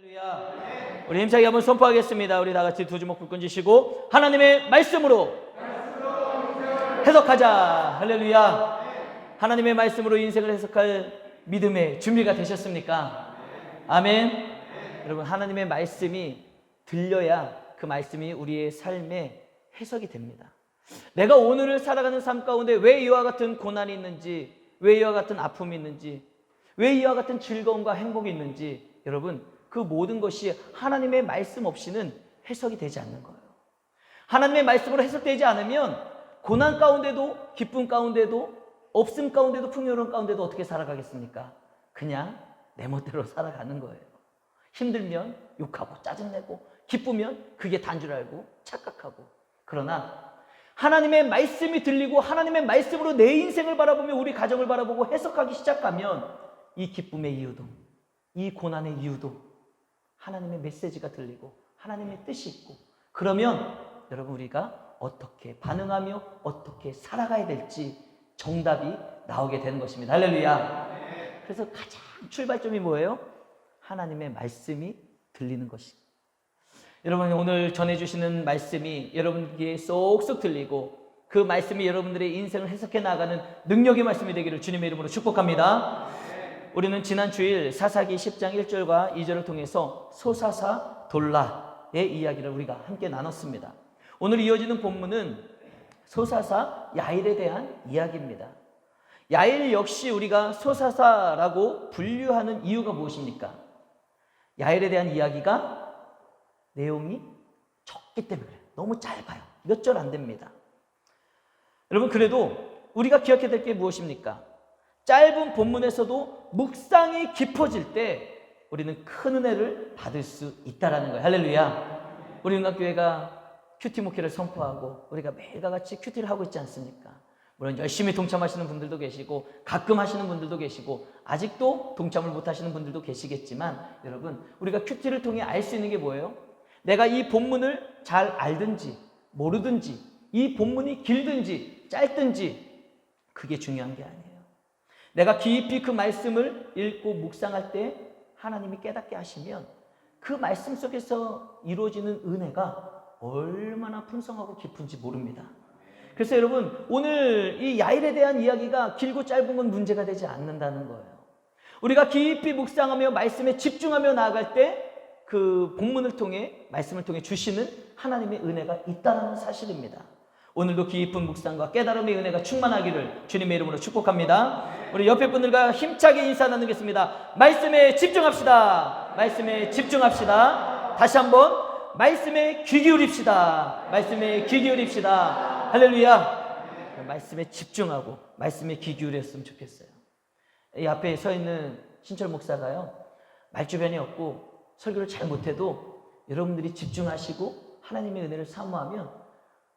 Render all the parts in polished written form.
할렐루야. 우리 힘차게 한번 선포하겠습니다. 우리 다 같이 두 주먹 불끈 쥐시고 하나님의 말씀으로 해석하자. 할렐루야. 하나님의 말씀으로 인생을 해석할 믿음의 준비가 되셨습니까? 아멘. 여러분, 하나님의 말씀이 들려야 그 말씀이 우리의 삶에 해석이 됩니다. 내가 오늘을 살아가는 삶 가운데 왜 이와 같은 고난이 있는지, 왜 이와 같은 아픔이 있는지, 왜 이와 같은 즐거움과 행복이 있는지, 여러분, 그 모든 것이 하나님의 말씀 없이는 해석이 되지 않는 거예요. 하나님의 말씀으로 해석되지 않으면 고난 가운데도, 기쁨 가운데도, 없음 가운데도, 풍요로움 가운데도 어떻게 살아가겠습니까? 그냥 내 멋대로 살아가는 거예요. 힘들면 욕하고 짜증내고, 기쁘면 그게 단 줄 알고 착각하고. 그러나 하나님의 말씀이 들리고 하나님의 말씀으로 내 인생을 바라보며 우리 가정을 바라보고 해석하기 시작하면 이 기쁨의 이유도, 이 고난의 이유도 하나님의 메시지가 들리고 하나님의 뜻이 있고, 그러면 여러분, 우리가 어떻게 반응하며 어떻게 살아가야 될지 정답이 나오게 되는 것입니다. 할렐루야. 그래서 가장 출발점이 뭐예요? 하나님의 말씀이 들리는 것이. 여러분, 오늘 전해주시는 말씀이 여러분 귀에 쏙쏙 들리고 그 말씀이 여러분들의 인생을 해석해 나가는 능력의 말씀이 되기를 주님의 이름으로 축복합니다. 우리는 지난 주일 사사기 10장 1절과 2절을 통해서 소사사 돌라의 이야기를 우리가 함께 나눴습니다. 오늘 이어지는 본문은 소사사 야일에 대한 이야기입니다. 야일 역시 우리가 소사사라고 분류하는 이유가 무엇입니까? 야일에 대한 이야기가 내용이 적기 때문에 그래요. 너무 짧아요. 몇 절 안 됩니다. 여러분, 그래도 우리가 기억해야 될 게 무엇입니까? 짧은 본문에서도 묵상이 깊어질 때 우리는 큰 은혜를 받을 수 있다는 거예요. 할렐루야. 우리 응답교회가 큐티 목회를 선포하고 우리가 매일과 같이 큐티를 하고 있지 않습니까? 물론 열심히 동참하시는 분들도 계시고 가끔 하시는 분들도 계시고 아직도 동참을 못 하시는 분들도 계시겠지만, 여러분, 우리가 큐티를 통해 알 수 있는 게 뭐예요? 내가 이 본문을 잘 알든지 모르든지, 이 본문이 길든지 짧든지 그게 중요한 게 아니에요. 내가 깊이 그 말씀을 읽고 묵상할 때 하나님이 깨닫게 하시면 그 말씀 속에서 이루어지는 은혜가 얼마나 풍성하고 깊은지 모릅니다. 그래서 여러분, 오늘 이 야일에 대한 이야기가 길고 짧은 건 문제가 되지 않는다는 거예요. 우리가 깊이 묵상하며 말씀에 집중하며 나아갈 때 그 본문을 통해, 말씀을 통해 주시는 하나님의 은혜가 있다는 사실입니다. 오늘도 깊은 묵상과 깨달음의 은혜가 충만하기를 주님의 이름으로 축복합니다. 우리 옆에 분들과 힘차게 인사 나누겠습니다. 말씀에 집중합시다. 말씀에 집중합시다. 다시 한번 말씀에 귀 기울입시다. 말씀에 귀 기울입시다. 할렐루야. 말씀에 집중하고 말씀에 귀 기울였으면 좋겠어요. 이 앞에 서 있는 신철 목사가요, 말주변이 없고 설교를 잘 못해도 여러분들이 집중하시고 하나님의 은혜를 사모하면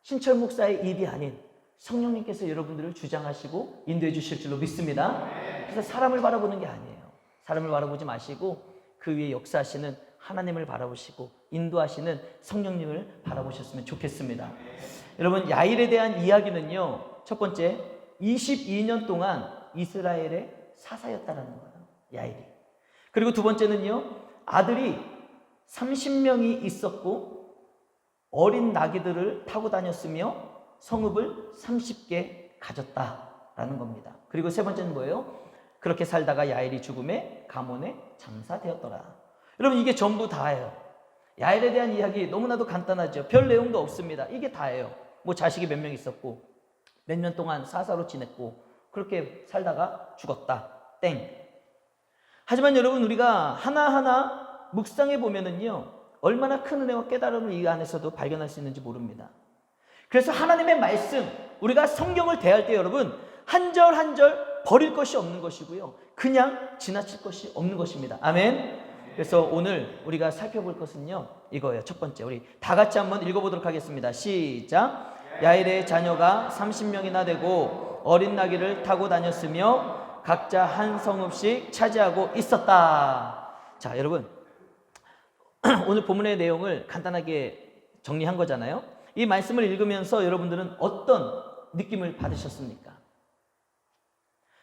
신철 목사의 입이 아닌 성령님께서 여러분들을 주장하시고 인도해 주실 줄로 믿습니다. 그래서 사람을 바라보는 게 아니에요. 사람을 바라보지 마시고 그 위에 역사하시는 하나님을 바라보시고 인도하시는 성령님을 바라보셨으면 좋겠습니다. 여러분, 야일에 대한 이야기는요, 첫 번째, 22년 동안 이스라엘의 사사였다는 거예요, 야일이. 그리고 두 번째는요, 아들이 30명이 있었고 어린 나귀들을 타고 다녔으며 성읍을 30개 가졌다라는 겁니다. 그리고 세 번째는 뭐예요? 그렇게 살다가 야일이 죽음에 가문에 장사되었더라. 여러분, 이게 전부 다예요. 야일에 대한 이야기 너무나도 간단하죠. 별 내용도 없습니다. 이게 다예요. 뭐 자식이 몇 명 있었고 몇 년 동안 사사로 지냈고 그렇게 살다가 죽었다. 땡. 하지만 여러분, 우리가 하나하나 묵상해 보면은요, 얼마나 큰 은혜와 깨달음을 이 안에서도 발견할 수 있는지 모릅니다. 그래서 하나님의 말씀, 우리가 성경을 대할 때 여러분, 한 절 한 절 버릴 것이 없는 것이고요, 그냥 지나칠 것이 없는 것입니다. 아멘. 그래서 오늘 우리가 살펴볼 것은요, 이거예요. 첫 번째, 우리 다 같이 한번 읽어보도록 하겠습니다. 시작. 야일의 자녀가 30명이나 되고 어린 나귀를 타고 다녔으며 각자 한 성읍씩 차지하고 있었다. 자, 여러분, 오늘 본문의 내용을 간단하게 정리한 거잖아요. 이 말씀을 읽으면서 여러분들은 어떤 느낌을 받으셨습니까?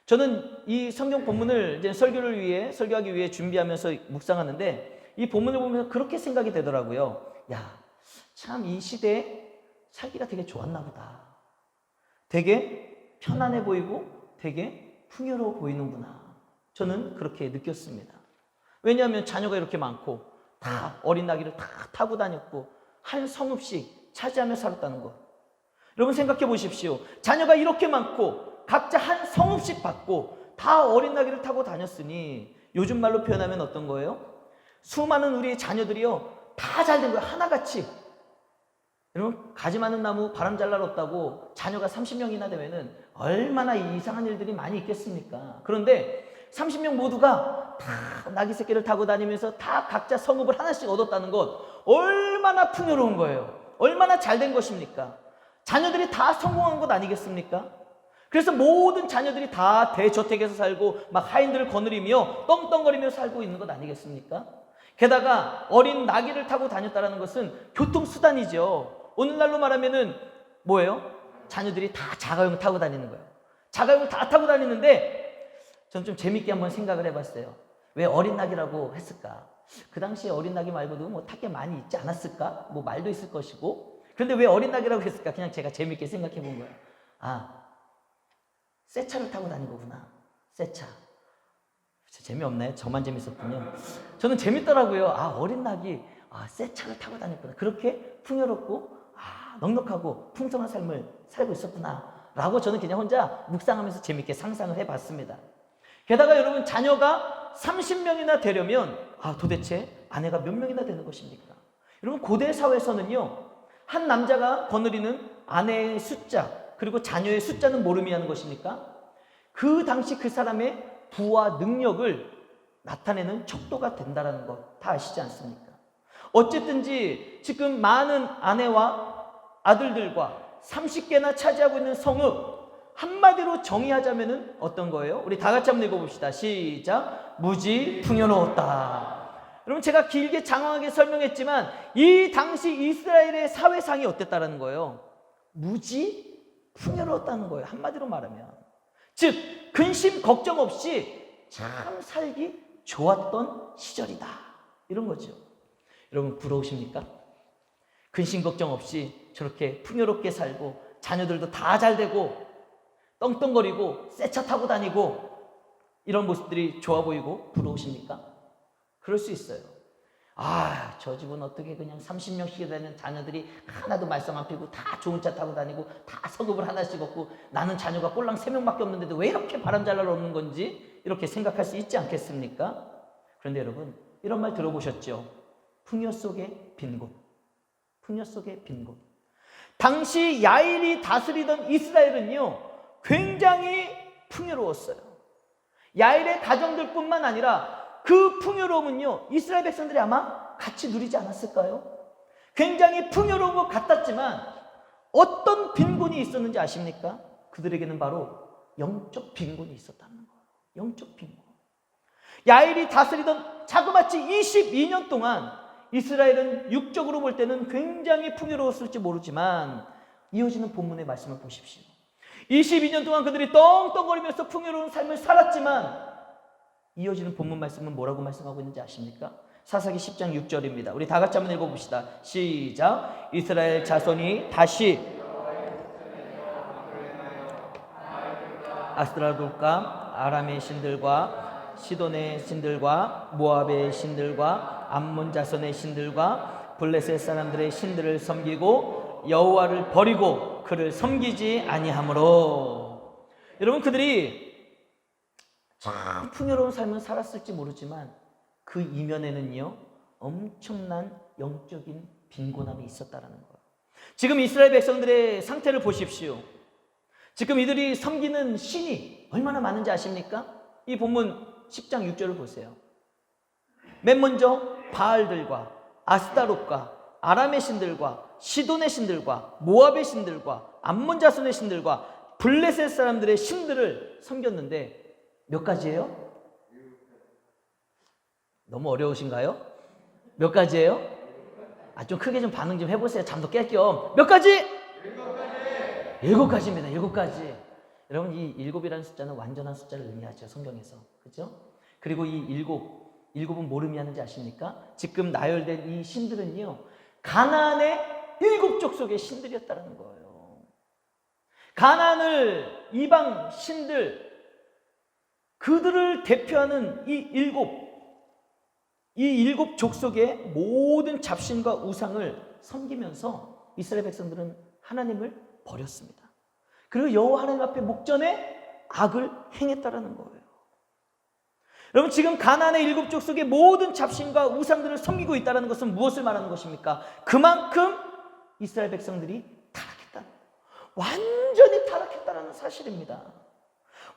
저는 이 성경 본문을 이제 설교하기 위해 준비하면서 묵상하는데 이 본문을 보면서 그렇게 생각이 되더라고요. 야, 참 이 시대에 살기가 되게 좋았나 보다. 되게 편안해 보이고 되게 풍요로워 보이는구나. 저는 그렇게 느꼈습니다. 왜냐하면 자녀가 이렇게 많고 다 어린 나귀를 다 타고 다녔고 한 성읍씩 차지하며 살았다는 것. 여러분 생각해 보십시오. 자녀가 이렇게 많고 각자 한 성읍씩 받고 다 어린 나귀를 타고 다녔으니 요즘 말로 표현하면 어떤 거예요? 수많은 우리의 자녀들이요 다 잘 된 거예요. 하나같이. 여러분 가지 많은 나무 바람 잘 날 없다고 자녀가 30명이나 되면은 얼마나 이상한 일들이 많이 있겠습니까? 그런데 30명 모두가 다 나귀 새끼를 타고 다니면서 다 각자 성읍을 하나씩 얻었다는 것, 얼마나 풍요로운 거예요. 얼마나 잘 된 것입니까? 자녀들이 다 성공한 것 아니겠습니까? 그래서 모든 자녀들이 다 대저택에서 살고 막 하인들을 거느리며 떵떵거리며 살고 있는 것 아니겠습니까? 게다가 어린 나귀를 타고 다녔다는 것은 교통수단이죠. 오늘날로 말하면은 뭐예요? 자녀들이 다 자가용 타고 다니는 거예요. 자가용을 다 타고 다니는데 저는 좀 재밌게 한번 생각을 해봤어요. 왜 어린 나귀라고 했을까? 그 당시에 어린 나귀 말고도 뭐 탈 게 많이 있지 않았을까? 뭐 말도 있을 것이고. 그런데 왜 어린 나귀라고 했을까? 그냥 제가 재밌게 생각해 본 거예요. 아, 새 차를 타고 다닌 거구나. 새 차. 재미없네. 저만 재밌었군요. 저는 재밌더라고요. 아, 어린 나귀. 아, 새 차를 타고 다녔구나. 그렇게 풍요롭고 넉넉하고 풍성한 삶을 살고 있었구나 라고 저는 그냥 혼자 묵상하면서 재밌게 상상을 해봤습니다. 게다가 여러분 자녀가 30명이나 되려면 도대체 아내가 몇 명이나 되는 것입니까? 여러분 고대 사회에서는요 한 남자가 거느리는 아내의 숫자 그리고 자녀의 숫자는 뭘 의미하는 것입니까? 그 당시 그 사람의 부와 능력을 나타내는 척도가 된다는 것 다 아시지 않습니까? 어쨌든지 지금 많은 아내와 아들들과 30개나 차지하고 있는 성읍, 한마디로 정의하자면은 어떤 거예요? 우리 다 같이 한번 읽어봅시다. 시작. 무지 풍요로웠다. 여러분 제가 길게 장황하게 설명했지만 이 당시 이스라엘의 사회상이 어땠다는 거예요? 무지 풍요로웠다는 거예요. 한마디로 말하면. 즉 근심 걱정 없이 참 살기 좋았던 시절이다. 이런 거죠. 여러분 부러우십니까? 근심 걱정 없이 저렇게 풍요롭게 살고 자녀들도 다 잘 되고 떵떵거리고 새 차 타고 다니고 이런 모습들이 좋아 보이고 부러우십니까? 그럴 수 있어요. 저 집은 어떻게 그냥 30명씩 되는 자녀들이 하나도 말썽 안 피고 다 좋은 차 타고 다니고 다 성읍을 하나씩 얻고 나는 자녀가 꼴랑 3명밖에 없는데도 왜 이렇게 바람 잘 날 없는 건지 이렇게 생각할 수 있지 않겠습니까? 그런데 여러분 이런 말 들어보셨죠? 풍요 속의 빈 곳. 풍요 속의 빈 곳. 당시 야일이 다스리던 이스라엘은요 굉장히 풍요로웠어요. 야일의 가정들뿐만 아니라 그 풍요로움은요 이스라엘 백성들이 아마 같이 누리지 않았을까요? 굉장히 풍요로운 것 같았지만 어떤 빈곤이 있었는지 아십니까? 그들에게는 바로 영적 빈곤이 있었다는 거예요. 영적 빈곤. 야일이 다스리던 자그마치 22년 동안 이스라엘은 육적으로 볼 때는 굉장히 풍요로웠을지 모르지만 이어지는 본문의 말씀을 보십시오. 22년 동안 그들이 떵떵거리면서 풍요로운 삶을 살았지만 이어지는 본문 말씀은 뭐라고 말씀하고 있는지 아십니까? 사사기 10장 6절입니다. 우리 다 같이 한번 읽어봅시다. 시작. 이스라엘 자손이 다시 아스드라돌과 아람의 신들과 시돈의 신들과 모압의 신들과 암몬 자손의 신들과 블레셋 사람들의 신들을 섬기고 여호와를 버리고 그를 섬기지 아니하므로. 여러분 그들이 참 풍요로운 삶을 살았을지 모르지만 그 이면에는요 엄청난 영적인 빈곤함이 있었다는 거예요. 지금 이스라엘 백성들의 상태를 보십시오. 지금 이들이 섬기는 신이 얼마나 많은지 아십니까? 이 본문 10장 6절을 보세요. 맨 먼저 바알들과 아스타롯과 아람의 신들과 시돈의 신들과 모압의 신들과 암몬 자손의 신들과 블레셋 사람들의 신들을 섬겼는데 몇 가지예요? 너무 어려우신가요? 몇 가지예요? 좀 크게 좀 반응 좀 해보세요. 잠도 깰 겸. 몇 가지? 7가지입니다. 7가지. 여러분 이 7이라는 숫자는 완전한 숫자를 의미하죠. 성경에서. 그렇죠? 그리고 이 7 일곱은 뭘 의미하는지 아십니까? 지금 나열된 이 신들은요, 가나안의 일곱 족속의 신들이었다는 거예요. 가나안을 이방 신들, 그들을 대표하는 이 일곱 족속의 모든 잡신과 우상을 섬기면서 이스라엘 백성들은 하나님을 버렸습니다. 그리고 여호와 하나님 앞에 목전에 악을 행했다라는 거예요. 여러분, 지금 가나안의 일곱 족속의 모든 잡신과 우상들을 섬기고 있다는 것은 무엇을 말하는 것입니까? 그만큼 이스라엘 백성들이 타락했다, 완전히 타락했다는 사실입니다.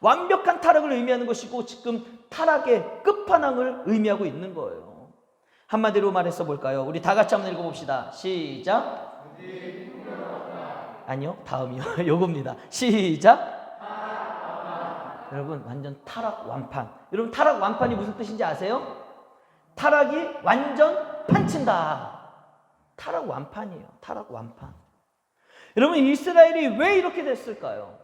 완벽한 타락을 의미하는 것이고 지금 타락의 끝판왕을 의미하고 있는 거예요. 한마디로 말해서 볼까요? 우리 다 같이 한번 읽어봅시다. 시작. 아니요, 다음이요. 요겁니다. 시작. 여러분, 완전 타락 완판. 여러분, 타락 완판이 무슨 뜻인지 아세요? 타락이 완전 판친다. 타락 완판이에요. 타락 완판. 여러분, 이스라엘이 왜 이렇게 됐을까요?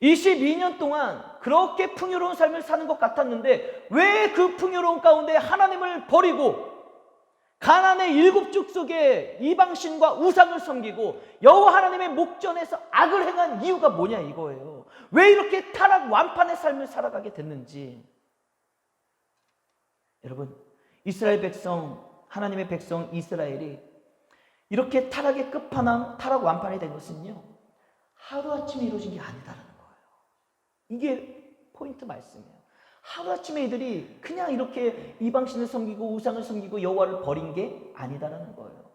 22년 동안 그렇게 풍요로운 삶을 사는 것 같았는데 왜 그 풍요로운 가운데 하나님을 버리고 가나안의 일곱 족속의 이방신과 우상을 섬기고 여호와 하나님의 목전에서 악을 행한 이유가 뭐냐 이거예요. 왜 이렇게 타락 완판의 삶을 살아가게 됐는지. 여러분, 이스라엘 백성, 하나님의 백성 이스라엘이 이렇게 타락의 끝판왕, 타락 완판이 된 것은요, 하루아침에 이루어진 게 아니다라는 거예요. 이게 포인트 말씀이에요. 하루아침에 이들이 그냥 이렇게 이방신을 섬기고 우상을 섬기고 여호와를 버린 게 아니다라는 거예요.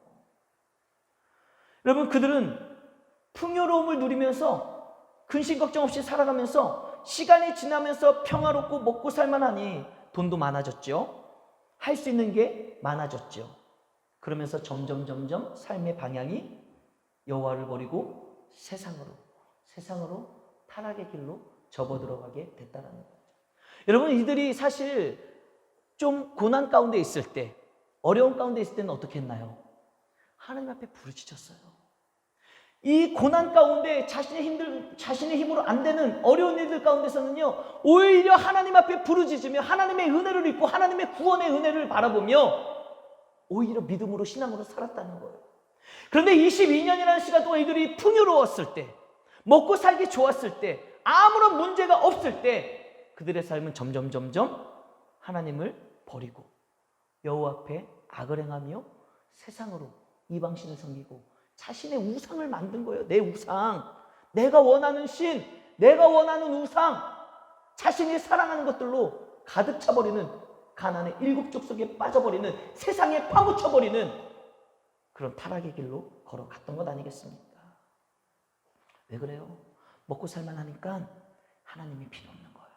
여러분, 그들은 풍요로움을 누리면서 근심 걱정 없이 살아가면서 시간이 지나면서 평화롭고 먹고 살만하니 돈도 많아졌죠. 할 수 있는 게 많아졌죠. 그러면서 점점 삶의 방향이 여호와를 버리고 세상으로 타락의 길로 접어들어가게 됐다는 거예요. 여러분, 이들이 사실 좀 고난 가운데 있을 때, 어려운 가운데 있을 때는 어떻게 했나요? 하나님 앞에 부르짖었어요. 이 고난 가운데 자신의 힘으로 안 되는 어려운 일들 가운데서는요, 오히려 하나님 앞에 부르짖으며 하나님의 은혜를 입고 하나님의 구원의 은혜를 바라보며 오히려 믿음으로 신앙으로 살았다는 거예요. 그런데 22년이라는 시간 동안 이들이 풍요로웠을 때, 먹고 살기 좋았을 때, 아무런 문제가 없을 때 그들의 삶은 점점 하나님을 버리고 여호와 앞에 악을 행하며 세상으로 이방신을 섬기고 자신의 우상을 만든 거예요. 내 우상, 내가 원하는 신, 내가 원하는 우상, 자신이 사랑하는 것들로 가득 차버리는 가나안의 일곱 족속에 빠져버리는, 세상에 파묻혀버리는 그런 타락의 길로 걸어갔던 것 아니겠습니까? 왜 그래요? 먹고 살만하니까 하나님이 필요 없는 거예요.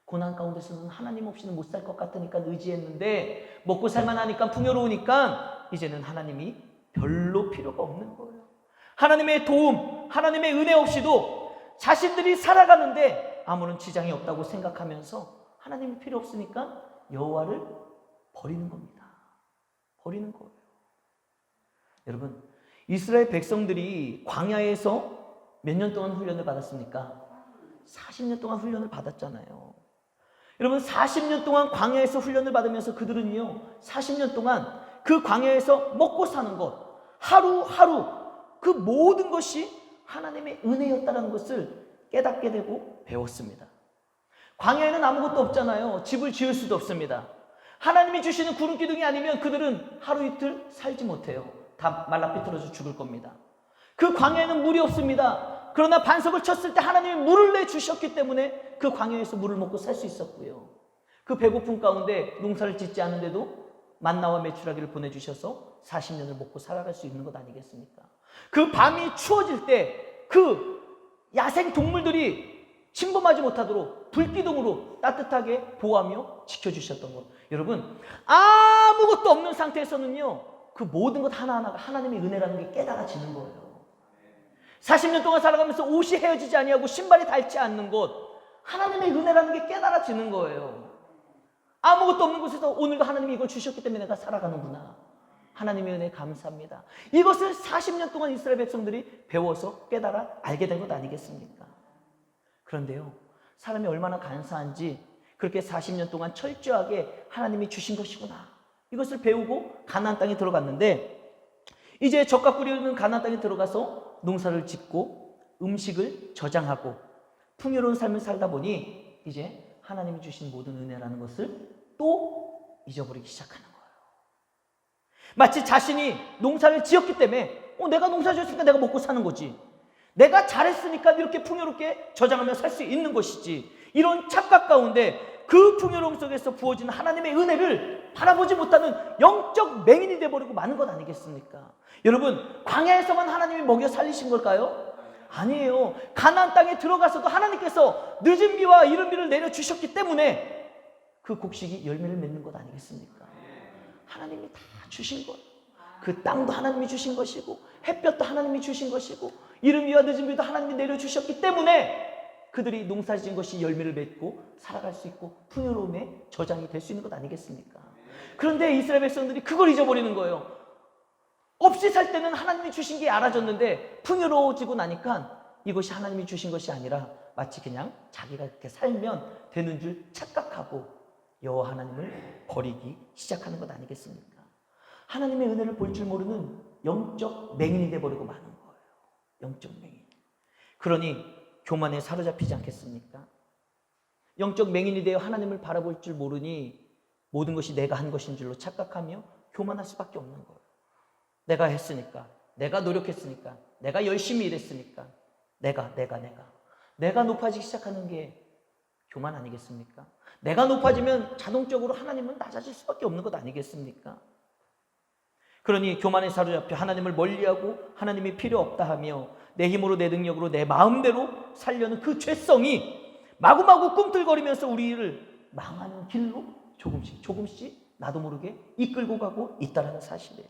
고난 가운데서는 하나님 없이는 못 살 것 같으니까 의지했는데 먹고 살만하니까 풍요로우니까 이제는 하나님이 별로 필요가 없는 거예요. 하나님의 도움, 하나님의 은혜 없이도 자신들이 살아가는데 아무런 지장이 없다고 생각하면서 하나님이 필요 없으니까 여호와를 버리는 겁니다. 버리는 거예요. 여러분, 이스라엘 백성들이 광야에서 몇 년 동안 훈련을 받았습니까? 40년 동안 훈련을 받았잖아요. 여러분, 40년 동안 광야에서 훈련을 받으면서 그들은요, 40년 동안 그 광야에서 먹고 사는 것, 하루하루 그 모든 것이 하나님의 은혜였다는 것을 깨닫게 되고 배웠습니다. 광야에는 아무것도 없잖아요. 집을 지을 수도 없습니다. 하나님이 주시는 구름 기둥이 아니면 그들은 하루 이틀 살지 못해요. 다 말라 비틀어져 죽을 겁니다. 그 광야에는 물이 없습니다. 그러나 반석을 쳤을 때 하나님이 물을 내주셨기 때문에 그 광야에서 물을 먹고 살 수 있었고요. 그 배고픔 가운데 농사를 짓지 않은데도 만나와 메추라기를 보내주셔서 40년을 먹고 살아갈 수 있는 것 아니겠습니까? 그 밤이 추워질 때 그 야생 동물들이 침범하지 못하도록 불기둥으로 따뜻하게 보호하며 지켜주셨던 것. 여러분, 아무것도 없는 상태에서는요, 그 모든 것 하나하나가 하나님의 은혜라는 게 깨달아지는 거예요. 40년 동안 살아가면서 옷이 헤어지지 아니하고 신발이 닳지 않는 것, 하나님의 은혜라는 게 깨달아지는 거예요. 아무것도 없는 곳에서 오늘도 하나님이 이걸 주셨기 때문에 내가 살아가는구나. 하나님의 은혜 감사합니다. 이것을 40년 동안 이스라엘 백성들이 배워서 깨달아 알게 된 것 아니겠습니까? 그런데요, 사람이 얼마나 간사한지 그렇게 40년 동안 철저하게 하나님이 주신 것이구나. 이것을 배우고 가나안 땅에 들어갔는데, 이제 젖과 꿀이 흐르는 가나안 땅에 들어가서 농사를 짓고 음식을 저장하고 풍요로운 삶을 살다 보니 이제 하나님이 주신 모든 은혜라는 것을 또 잊어버리기 시작하는 거예요. 마치 자신이 농사를 지었기 때문에 내가 농사 지었으니까 내가 먹고 사는 거지, 내가 잘했으니까 이렇게 풍요롭게 저장하며 살 수 있는 것이지, 이런 착각 가운데 그 풍요로움 속에서 부어지는 하나님의 은혜를 바라보지 못하는 영적 맹인이 되어버리고 마는 것 아니겠습니까? 여러분, 광야에서만 하나님이 먹여 살리신 걸까요? 아니에요. 가나안 땅에 들어가서도 하나님께서 늦은 비와 이른 비를 내려주셨기 때문에 그 곡식이 열매를 맺는 것 아니겠습니까? 하나님이 다 주신 거예요. 그 땅도 하나님이 주신 것이고 햇볕도 하나님이 주신 것이고 이른 비와 늦은 비도 하나님이 내려주셨기 때문에 그들이 농사지은 것이 열매를 맺고 살아갈 수 있고 풍요로움의 저장이 될 수 있는 것 아니겠습니까? 그런데 이스라엘 백성들이 그걸 잊어버리는 거예요. 없이 살 때는 하나님이 주신 게 알아졌는데 풍요로워지고 나니까 이것이 하나님이 주신 것이 아니라 마치 그냥 자기가 그렇게 살면 되는 줄 착각하고 여호와 하나님을 버리기 시작하는 것 아니겠습니까? 하나님의 은혜를 볼 줄 모르는 영적 맹인이 되어버리고 마는 거예요. 영적 맹인. 그러니 교만에 사로잡히지 않겠습니까? 영적 맹인이 되어 하나님을 바라볼 줄 모르니 모든 것이 내가 한 것인 줄로 착각하며 교만할 수밖에 없는 거예요. 내가 했으니까, 내가 노력했으니까, 내가 열심히 일했으니까, 내가 높아지기 시작하는 게 교만 아니겠습니까? 내가 높아지면 자동적으로 하나님은 낮아질 수밖에 없는 것 아니겠습니까? 그러니 교만에 사로잡혀 하나님을 멀리하고 하나님이 필요 없다 하며 내 힘으로 내 능력으로 내 마음대로 살려는 그 죄성이 마구마구 꿈틀거리면서 우리를 망하는 길로 조금씩 나도 모르게 이끌고 가고 있다는 사실이에요.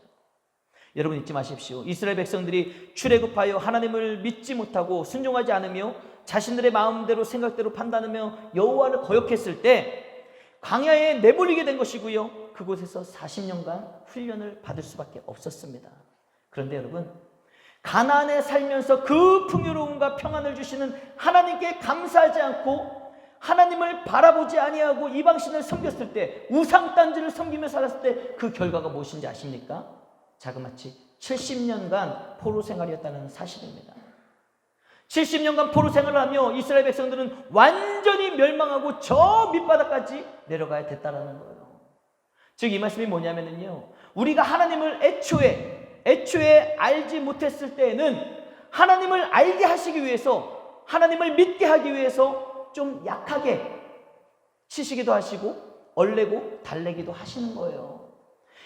여러분, 잊지 마십시오. 이스라엘 백성들이 출애굽하여 하나님을 믿지 못하고 순종하지 않으며 자신들의 마음대로 생각대로 판단하며 여호와를 거역했을 때 광야에 내몰리게 된 것이고요, 그곳에서 40년간 훈련을 받을 수밖에 없었습니다. 그런데 여러분, 가나안에 살면서 그 풍요로움과 평안을 주시는 하나님께 감사하지 않고 하나님을 바라보지 아니하고 이방신을 섬겼을 때, 우상단지를 섬기며 살았을 때 그 결과가 무엇인지 아십니까? 자그마치 70년간 포로 생활이었다는 사실입니다. 70년간 포로 생활을 하며 이스라엘 백성들은 완전히 멸망하고 저 밑바닥까지 내려가야 됐다라는 거예요. 즉 이 말씀이 뭐냐면요, 우리가 하나님을 애초에 알지 못했을 때에는 하나님을 알게 하시기 위해서, 하나님을 믿게 하기 위해서 좀 약하게 치시기도 하시고 얼레고 달래기도 하시는 거예요.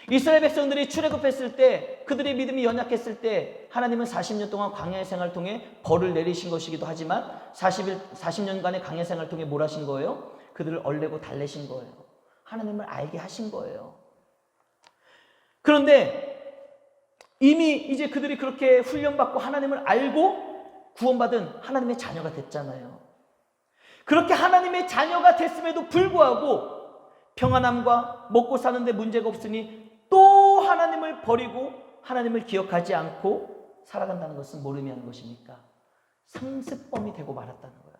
이스라엘 백성들이 출애굽했을 때, 그들의 믿음이 연약했을 때 하나님은 40년 동안 광야의 생활을 통해 벌을 내리신 것이기도 하지만 40년간의 광야 생활을 통해 뭘 하신 거예요? 그들을 얼레고 달래신 거예요. 하나님을 알게 하신 거예요. 그런데 이미 이제 그들이 그렇게 훈련받고 하나님을 알고 구원받은 하나님의 자녀가 됐잖아요. 그렇게 하나님의 자녀가 됐음에도 불구하고 평안함과 먹고 사는데 문제가 없으니 또 하나님을 버리고 하나님을 기억하지 않고 살아간다는 것은 뭘 의미하는 것입니까? 상습범이 되고 말았다는 거예요.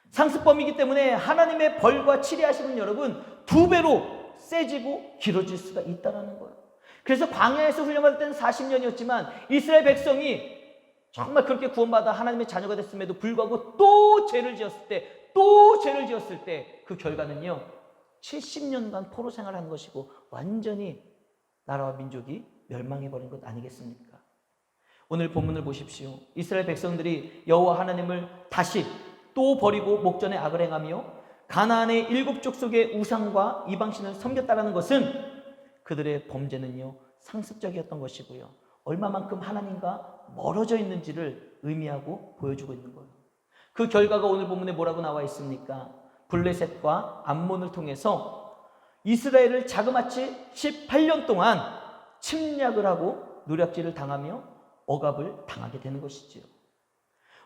상습범이기 때문에 하나님의 벌과 치리하심은 여러분 2배로 세지고 길어질 수가 있다는 거예요. 그래서 광야에서 훈련받을 때는 40년이었지만 이스라엘 백성이 정말 그렇게 구원받아 하나님의 자녀가 됐음에도 불구하고 또 죄를 지었을 때 그 결과는요, 70년간 포로 생활한 것이고 완전히 나라와 민족이 멸망해버린 것 아니겠습니까? 오늘 본문을 보십시오. 이스라엘 백성들이 여호와 하나님을 다시 또 버리고 목전에 악을 행하며 가나안의 7족속의 우상과 이방신을 섬겼다라는 것은 그들의 범죄는요, 상습적이었던 것이고요, 얼마만큼 하나님과 멀어져 있는지를 의미하고 보여주고 있는 거예요. 그 결과가 오늘 본문에 뭐라고 나와 있습니까? 블레셋과 암몬을 통해서 이스라엘을 자그마치 18년 동안 침략을 하고 노략질을 당하며 억압을 당하게 되는 것이지요.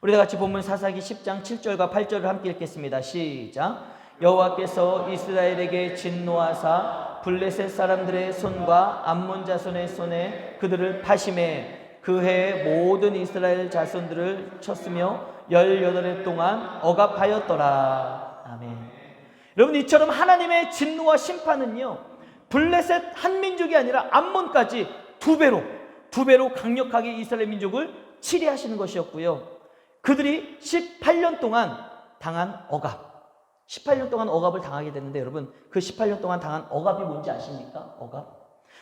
우리 다 같이 본문 사사기 10장 7절과 8절을 함께 읽겠습니다. 시작. 여호와께서 이스라엘에게 진노하사 블레셋 사람들의 손과 암몬 자손의 손에 그들을 파심해 그 해에 모든 이스라엘 자손들을 쳤으며 18해 동안 억압하였더라. 아멘. 여러분, 이처럼 하나님의 진노와 심판은요, 블레셋 한 민족이 아니라 암몬까지 두 배로 강력하게 이스라엘 민족을 치리하시는 것이었고요. 그들이 18년 동안 당한 억압, 18년 동안 억압을 당하게 됐는데, 여러분, 그 18년 동안 당한 억압이 뭔지 아십니까? 억압.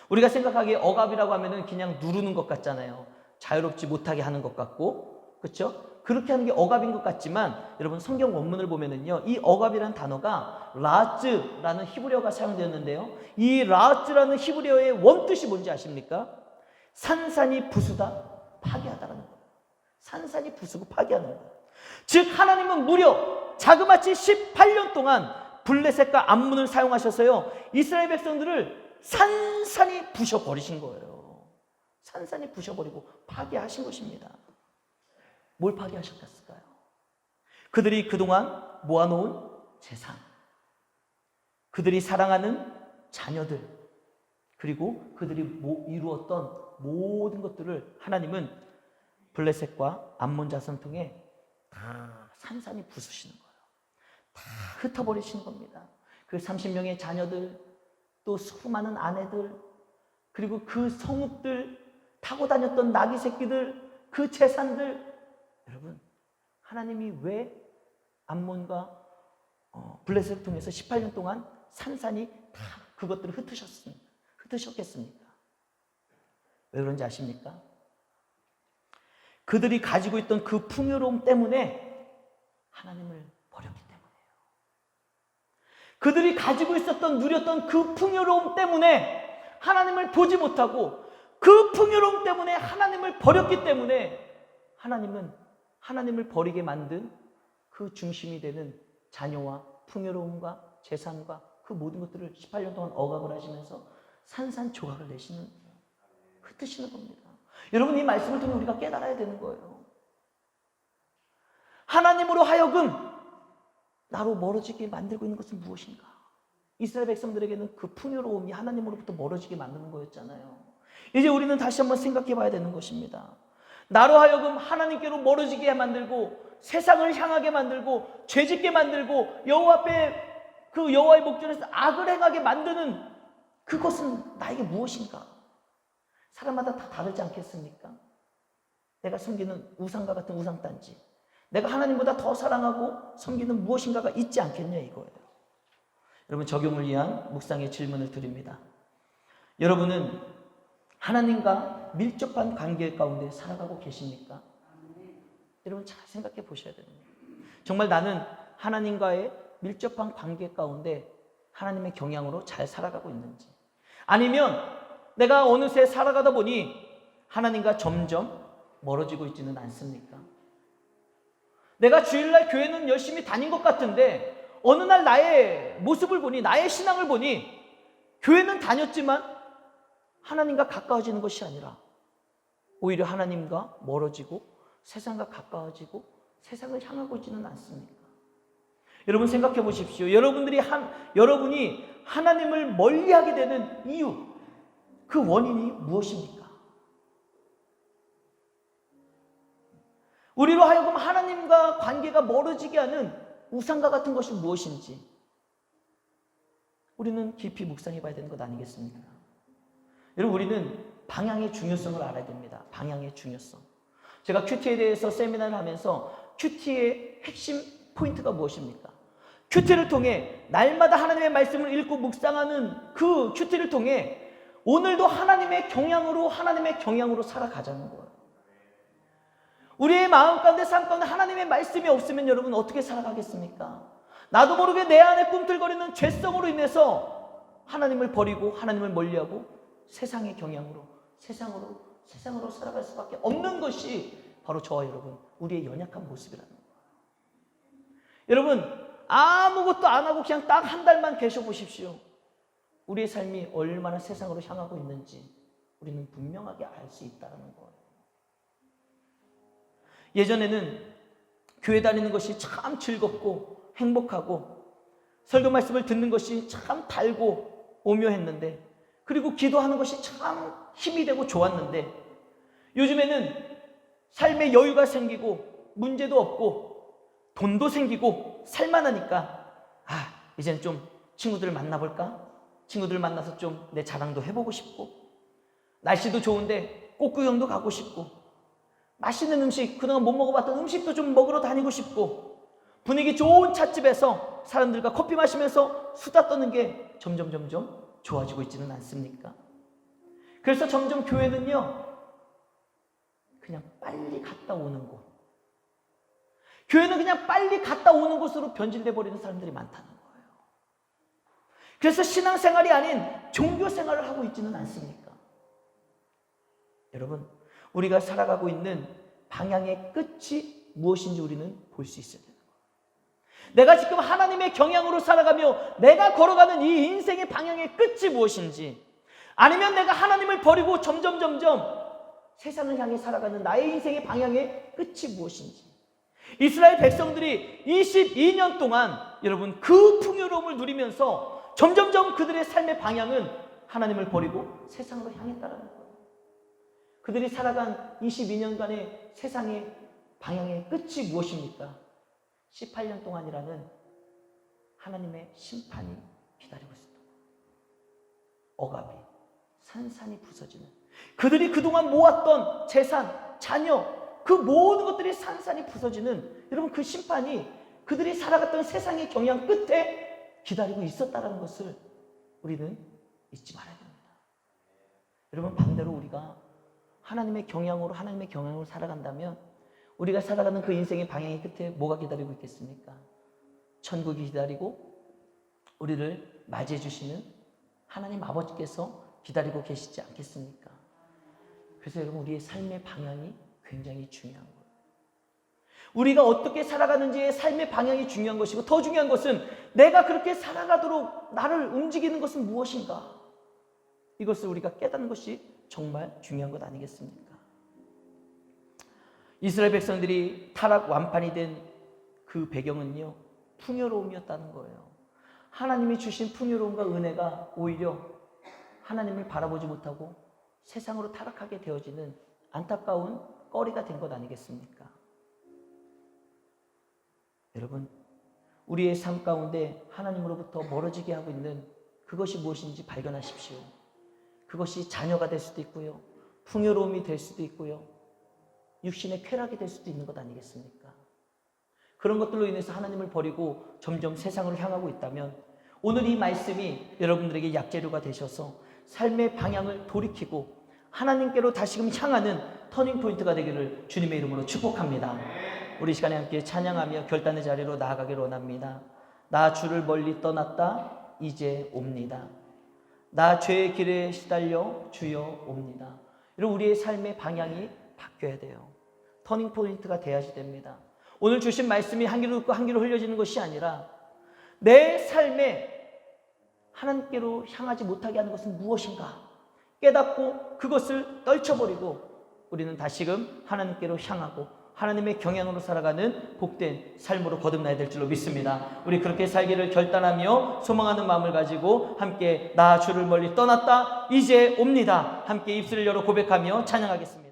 우리가 생각하기에 억압이라고 하면은 그냥 누르는 것 같잖아요. 자유롭지 못하게 하는 것 같고, 그렇죠? 그렇게 하는 게 억압인 것 같지만, 여러분, 성경 원문을 보면은요, 이 억압이라는 단어가 라즈라는 히브리어가 사용되었는데요, 이 라즈라는 히브리어의 원뜻이 뭔지 아십니까? 산산이 부수다, 파괴하다라는 거예요. 산산이 부수고 파괴하는 거예요. 즉, 하나님은 무려 자그마치 18년 동안 블레셋과 암몬을 사용하셔서요, 이스라엘 백성들을 산산이 부셔버리신 거예요. 산산이 부셔버리고 파괴하신 것입니다. 뭘 파괴하셨겠을까요? 그들이 그동안 모아놓은 재산, 그들이 사랑하는 자녀들, 그리고 그들이 이루었던 모든 것들을 하나님은 블레셋과 암몬 자손 통해 다 산산이 부수시는 거예요. 다 흩어버리시는 겁니다. 그 30명의 자녀들, 또 수많은 아내들, 그리고 그 성읍들, 타고 다녔던 나귀 새끼들, 그 재산들. 여러분, 하나님이 왜 암몬과 블레셋을 통해서 18년 동안 산산이 다 그것들을 흩으셨겠습니까? 왜 그런지 아십니까? 그들이 가지고 있던 그 풍요로움 때문에 하나님을 버렸기 때문이에요. 그들이 가지고 있었던, 누렸던 그 풍요로움 때문에 하나님을 보지 못하고, 그 풍요로움 때문에 하나님을 버렸기 때문에 하나님은 하나님을 버리게 만든 그 중심이 되는 자녀와 풍요로움과 재산과 그 모든 것들을 18년 동안 억압을 하시면서 산산조각을 내시는, 흩으시는 겁니다. 여러분, 이 말씀을 통해 우리가 깨달아야 되는 거예요. 하나님으로 하여금 나로 멀어지게 만들고 있는 것은 무엇인가? 이스라엘 백성들에게는 그 풍요로움이 하나님으로부터 멀어지게 만드는 거였잖아요. 이제 우리는 다시 한번 생각해 봐야 되는 것입니다. 나로 하여금 하나님께로 멀어지게 만들고, 세상을 향하게 만들고, 죄짓게 만들고, 여호와 앞에 그 여호와의 목전에서 악을 행하게 만드는 그것은 나에게 무엇인가? 사람마다 다 다르지 않겠습니까? 내가 섬기는 우상과 같은 우상단지, 내가 하나님보다 더 사랑하고 섬기는 무엇인가가 있지 않겠냐, 이거예요. 여러분, 적용을 위한 묵상의 질문을 드립니다. 여러분은 하나님과 밀접한 관계 가운데 살아가고 계십니까? 여러분, 잘 생각해 보셔야 됩니다. 정말 나는 하나님과의 밀접한 관계 가운데 하나님의 경향으로 잘 살아가고 있는지, 아니면 내가 어느새 살아가다 보니 하나님과 점점 멀어지고 있지는 않습니까? 내가 주일날 교회는 열심히 다닌 것 같은데 어느 날 나의 모습을 보니, 나의 신앙을 보니 교회는 다녔지만 하나님과 가까워지는 것이 아니라 오히려 하나님과 멀어지고 세상과 가까워지고 세상을 향하고 있지는 않습니까? 여러분, 생각해 보십시오. 여러분이 하나님을 멀리하게 되는 이유, 그 원인이 무엇입니까? 우리로 하여금 하나님과 관계가 멀어지게 하는 우상과 같은 것이 무엇인지 우리는 깊이 묵상해 봐야 되는 것 아니겠습니까? 여러분, 우리는 방향의 중요성을 알아야 됩니다. 방향의 중요성. 제가 큐티에 대해서 세미나를 하면서 큐티의 핵심 포인트가 무엇입니까? 큐티를 통해 날마다 하나님의 말씀을 읽고 묵상하는 그 큐티를 통해 오늘도 하나님의 경향으로 살아가자는 거예요. 우리의 마음 가운데, 삶 가운데 하나님의 말씀이 없으면 여러분 어떻게 살아가겠습니까? 나도 모르게 내 안에 꿈틀거리는 죄성으로 인해서 하나님을 버리고 하나님을 멀리하고 세상의 경향으로, 세상으로 살아갈 수밖에 없는 것이 바로 저와 여러분, 우리의 연약한 모습이라는 거예요. 여러분, 아무것도 안 하고 그냥 딱 한 달만 계셔 보십시오. 우리의 삶이 얼마나 세상으로 향하고 있는지 우리는 분명하게 알 수 있다는 거예요. 예전에는 교회 다니는 것이 참 즐겁고 행복하고 설교 말씀을 듣는 것이 참 달고 오묘했는데, 그리고 기도하는 것이 참 힘이 되고 좋았는데, 요즘에는 삶의 여유가 생기고 문제도 없고 돈도 생기고 살만하니까 이제는 좀 친구들을 만나볼까? 친구들 만나서 좀 내 자랑도 해보고 싶고, 날씨도 좋은데 꽃구경도 가고 싶고, 맛있는 음식, 그동안 못 먹어봤던 음식도 좀 먹으러 다니고 싶고, 분위기 좋은 찻집에서 사람들과 커피 마시면서 수다 떠는 게 점점 좋아지고 있지는 않습니까? 그래서 점점 교회는요, 그냥 빨리 갔다 오는 곳, 교회는 그냥 빨리 갔다 오는 곳으로 변질돼 버리는 사람들이 많다는 거예요. 그래서 신앙생활이 아닌 종교생활을 하고 있지는 않습니까? 여러분, 우리가 살아가고 있는 방향의 끝이 무엇인지 우리는 볼 수 있어야 되는 거예요. 내가 지금 하나님의 경향으로 살아가며 내가 걸어가는 이 인생의 방향의 끝이 무엇인지, 아니면 내가 하나님을 버리고 점점 세상을 향해 살아가는 나의 인생의 방향의 끝이 무엇인지. 이스라엘 백성들이 22년 동안 여러분 그 풍요로움을 누리면서 점점 그들의 삶의 방향은 하나님을 버리고 세상으로 향했다는 거예요. 그들이 살아간 22년간의 세상의 방향의 끝이 무엇입니까? 18년 동안이라는 하나님의 심판이 기다리고 있었던 거예요. 억압이 산산이 부서지는, 그들이 그동안 모았던 재산, 자녀, 그 모든 것들이 산산이 부서지는, 여러분 그 심판이 그들이 살아갔던 세상의 경향 끝에 기다리고 있었다는 것을 우리는 잊지 말아야 됩니다. 여러분, 반대로 우리가 하나님의 경향으로 살아간다면 우리가 살아가는 그 인생의 방향의 끝에 뭐가 기다리고 있겠습니까? 천국이 기다리고 우리를 맞이해 주시는 하나님 아버지께서 기다리고 계시지 않겠습니까? 그래서 여러분, 우리의 삶의 방향이 굉장히 중요한 거예요. 우리가 어떻게 살아가는지의 삶의 방향이 중요한 것이고, 더 중요한 것은 내가 그렇게 살아가도록 나를 움직이는 것은 무엇인가? 이것을 우리가 깨닫는 것이 정말 중요한 것 아니겠습니까? 이스라엘 백성들이 타락 완판이 된 그 배경은요, 풍요로움이었다는 거예요. 하나님이 주신 풍요로움과 은혜가 오히려 하나님을 바라보지 못하고 세상으로 타락하게 되어지는 안타까운 거리가 된 것 아니겠습니까? 여러분, 우리의 삶 가운데 하나님으로부터 멀어지게 하고 있는 그것이 무엇인지 발견하십시오. 그것이 자녀가 될 수도 있고요, 풍요로움이 될 수도 있고요, 육신의 쾌락이 될 수도 있는 것 아니겠습니까? 그런 것들로 인해서 하나님을 버리고 점점 세상으로 향하고 있다면, 오늘 이 말씀이 여러분들에게 약재료가 되셔서 삶의 방향을 돌이키고 하나님께로 다시금 향하는 터닝포인트가 되기를 주님의 이름으로 축복합니다. 우리 시간에 함께 찬양하며 결단의 자리로 나아가기를 원합니다. 나 주를 멀리 떠났다 이제 옵니다. 나 죄의 길에 시달려 주여 옵니다. 이런 우리의 삶의 방향이 바뀌어야 돼요. 터닝포인트가 돼야지 됩니다. 오늘 주신 말씀이 한 귀로 듣고 한 귀로 흘려지는 것이 아니라 내 삶에 하나님께로 향하지 못하게 하는 것은 무엇인가 깨닫고 그것을 떨쳐버리고 우리는 다시금 하나님께로 향하고 하나님의 경향으로 살아가는 복된 삶으로 거듭나야 될 줄로 믿습니다. 우리 그렇게 살기를 결단하며 소망하는 마음을 가지고 함께 나 주를 멀리 떠났다 이제 옵니다. 함께 입술을 열어 고백하며 찬양하겠습니다.